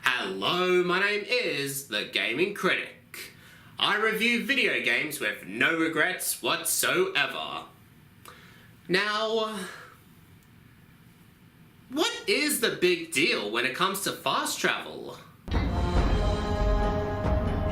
Hello, my name is the Gaming Critic. I review video games with no regrets whatsoever. Now, what is the big deal when it comes to fast travel?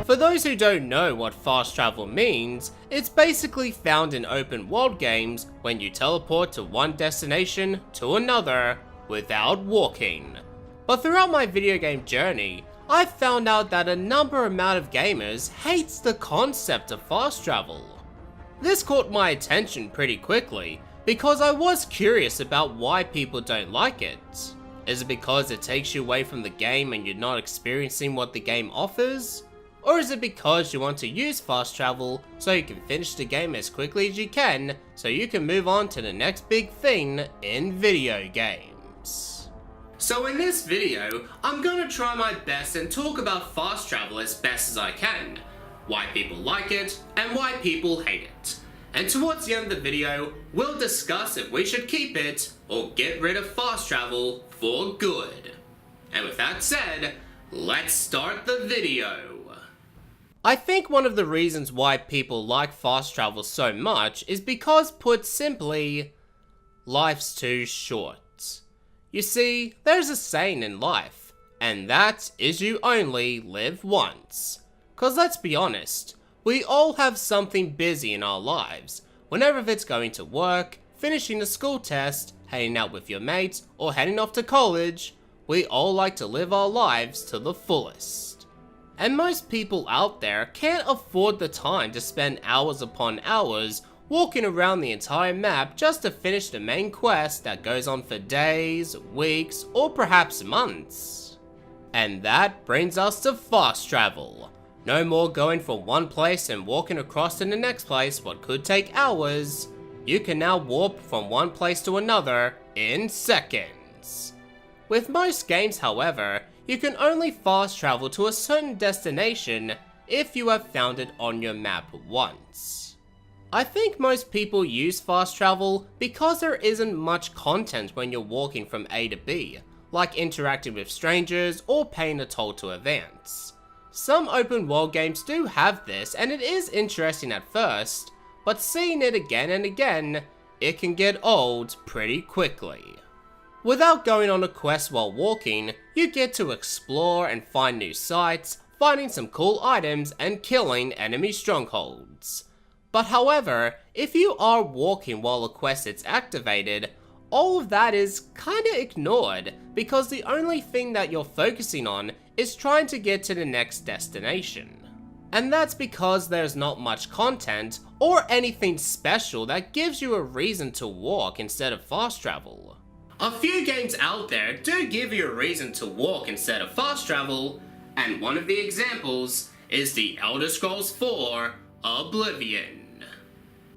For those who don't know what fast travel means, it's basically found in open world games when you teleport to one destination to another without walking. But throughout my video game journey, I've found out that a number amount of gamers hates the concept of fast travel. This caught my attention pretty quickly because I was curious about why people don't like it. Is it because it takes you away from the game and you're not experiencing what the game offers? Or is it because you want to use fast travel so you can finish the game as quickly as you can so you can move on to the next big thing in video games? So in this video, I'm gonna try my best and talk about fast travel as best as I can, why people like it and why people hate it. And towards the end of the video, we'll discuss if we should keep it or get rid of fast travel for good. And with that said, let's start the video. I think one of the reasons why people like fast travel so much is because, put simply, life's too short. You see, there's a saying in life, and that is you only live once. Cause let's be honest, we all have something busy in our lives, whenever it's going to work, finishing a school test, hanging out with your mates, or heading off to college. We all like to live our lives to the fullest. And most people out there can't afford the time to spend hours upon hours walking around the entire map just to finish the main quest that goes on for days, weeks, or perhaps months. And that brings us to fast travel. No more going from one place and walking across to the next place what could take hours. You can now warp from one place to another in seconds. With most games, however, you can only fast travel to a certain destination if you have found it on your map once. I think most people use fast travel because there isn't much content when you're walking from A to B, like interacting with strangers or paying a toll to advance. Some open world games do have this and it is interesting at first, but seeing it again and again, it can get old pretty quickly. Without going on a quest while walking, you get to explore and find new sites, finding some cool items and killing enemy strongholds. But however, if you are walking while a quest is activated, all of that is kinda ignored because the only thing that you're focusing on is trying to get to the next destination. And that's because there's not much content or anything special that gives you a reason to walk instead of fast travel. A few games out there do give you a reason to walk instead of fast travel, and one of the examples is the Elder Scrolls 4 Oblivion.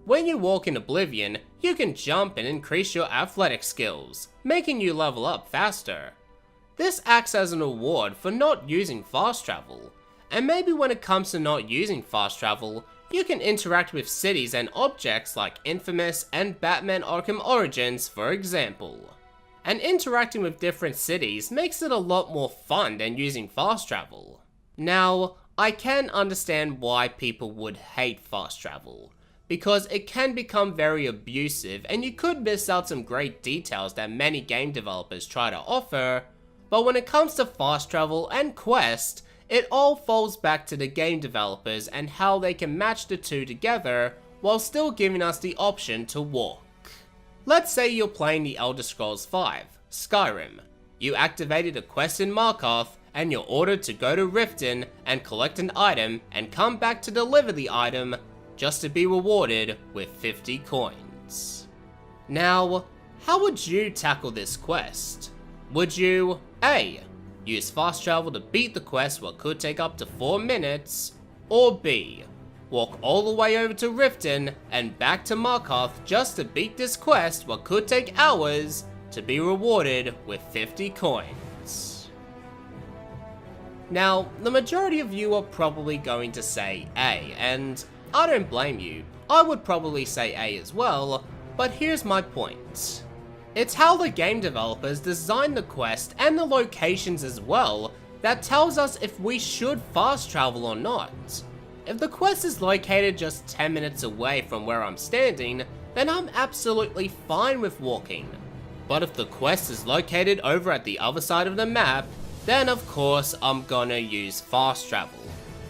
When you walk in Oblivion, you can jump and increase your athletic skills, making you level up faster. This acts as an award for not using fast travel, and maybe when it comes to not using fast travel, you can interact with cities and objects like Infamous and Batman Arkham Origins, for example. And interacting with different cities makes it a lot more fun than using fast travel. Now, I can understand why people would hate fast travel, because it can become very abusive and you could miss out some great details that many game developers try to offer, but when it comes to fast travel and quest, it all falls back to the game developers and how they can match the two together while still giving us the option to walk. Let's say you're playing the Elder Scrolls 5, Skyrim. You activated a quest in Markarth and you're ordered to go to Riften and collect an item and come back to deliver the item just to be rewarded with 50 coins. Now, how would you tackle this quest? Would you A. Use fast travel to beat the quest what could take up to 4 minutes, or B. Walk all the way over to Riften and back to Markarth just to beat this quest what could take hours to be rewarded with 50 coins. Now, the majority of you are probably going to say A, and I don't blame you. I would probably say A as well, but here's my point. It's how the game developers design the quest and the locations as well that tells us if we should fast travel or not. If the quest is located just 10 minutes away from where I'm standing, then I'm absolutely fine with walking. But if the quest is located over at the other side of the map, then of course I'm gonna use fast travel.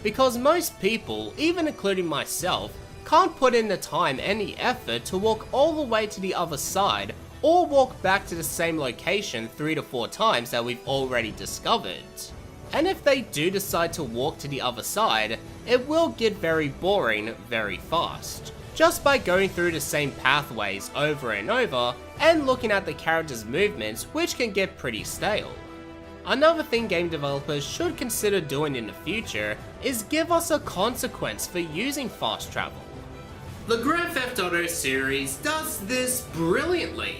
Because most people, even including myself, can't put in the time any effort to walk all the way to the other side or walk back to the same location 3 to 4 times that we've already discovered. And if they do decide to walk to the other side, it will get very boring very fast, just by going through the same pathways over and over and looking at the characters' movements, which can get pretty stale. Another thing game developers should consider doing in the future is give us a consequence for using fast travel. The Grand Theft Auto series does this brilliantly.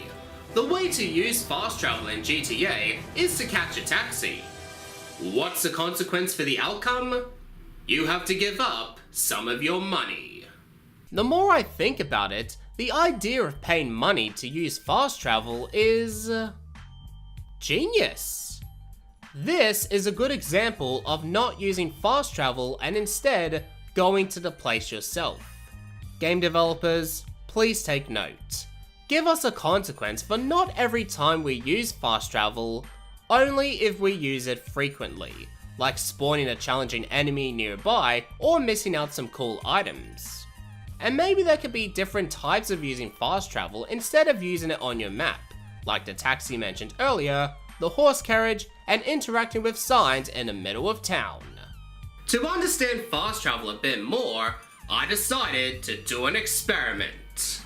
The way to use fast travel in GTA is to catch a taxi. What's the consequence for the outcome? You have to give up some of your money. The more I think about it, the idea of paying money to use fast travel is genius. This is a good example of not using fast travel and instead going to the place yourself. Game developers, please take note. Give us a consequence for not every time we use fast travel, only if we use it frequently, like spawning a challenging enemy nearby or missing out some cool items. And maybe there could be different types of using fast travel instead of using it on your map, like the taxi mentioned earlier, the horse carriage, and interacting with signs in the middle of town. To understand fast travel a bit more, I decided to do an experiment.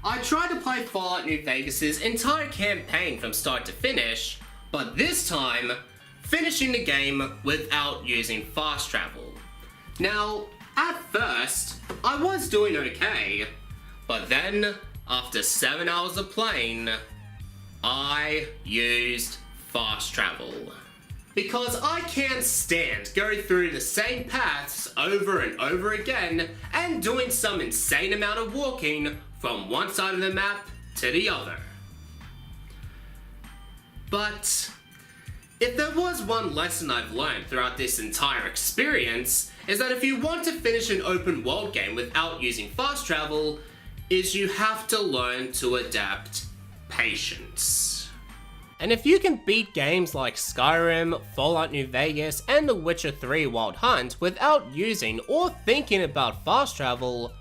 I tried to play Fallout New Vegas' entire campaign from start to finish, but this time, finishing the game without using fast travel. Now, at first, I was doing okay, but then, after 7 hours of playing, I used fast travel. Because I can't stand going through the same paths over and over again and doing some insane amount of walking from one side of the map to the other. But if there was one lesson I've learned throughout this entire experience, is that if you want to finish an open world game without using fast travel, is you have to learn to adapt patience. And if you can beat games like Skyrim, Fallout New Vegas, and The Witcher 3 Wild Hunt without using or thinking about fast travel,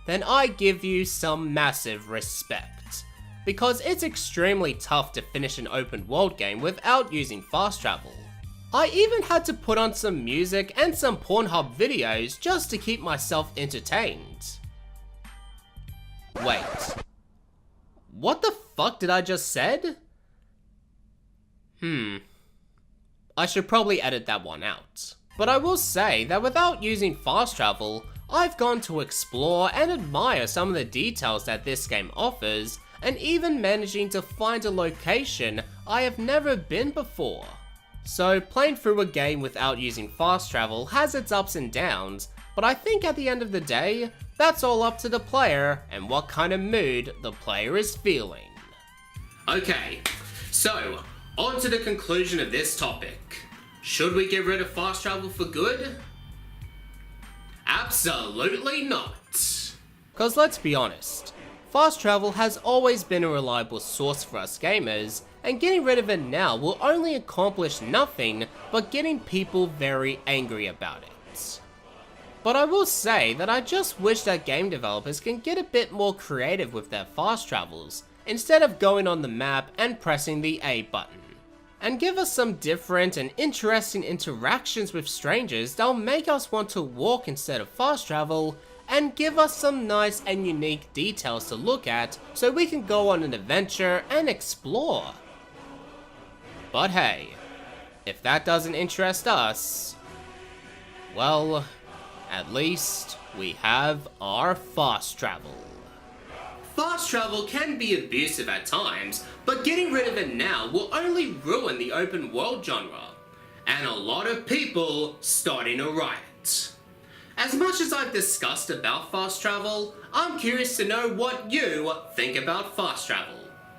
then I give you some massive respect. Because it's extremely tough to finish an open world game without using fast travel. I even had to put on some music and some Pornhub videos just to keep myself entertained. Wait. What the fuck did I just said? I should probably edit that one out. But I will say that without using fast travel, I've gone to explore and admire some of the details that this game offers, and even managing to find a location I have never been before. So playing through a game without using fast travel has its ups and downs, but I think at the end of the day, that's all up to the player and what kind of mood the player is feeling. Okay, so on to the conclusion of this topic. Should we get rid of fast travel for good? Absolutely not. Cause let's be honest, fast travel has always been a reliable source for us gamers, and getting rid of it now will only accomplish nothing but getting people very angry about it. But I will say that I just wish that game developers can get a bit more creative with their fast travels, instead of going on the map and pressing the A button. And give us some different and interesting interactions with strangers that'll make us want to walk instead of fast travel, and give us some nice and unique details to look at so we can go on an adventure and explore. But hey, if that doesn't interest us, well, at least we have our fast travel. Fast travel can be abusive at times, but getting rid of it now will only ruin the open world genre, and a lot of people starting a riot. As much as I've discussed about fast travel, I'm curious to know what you think about fast travel.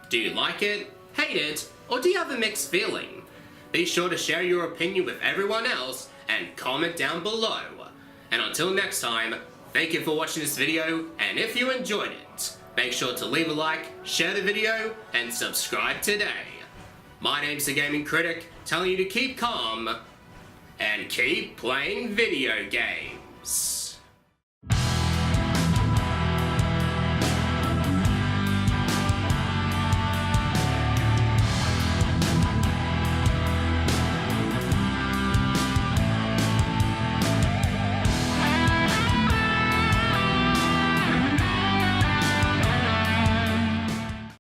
Do you like it, hate it, or do you have a mixed feeling? be sure to share your opinion with everyone else and comment down below. And until next time, thank you for watching this video, and if you enjoyed it, make sure to leave a like, share the video, and subscribe today. My name's the Gaming Critic, telling you to keep calm and keep playing video games.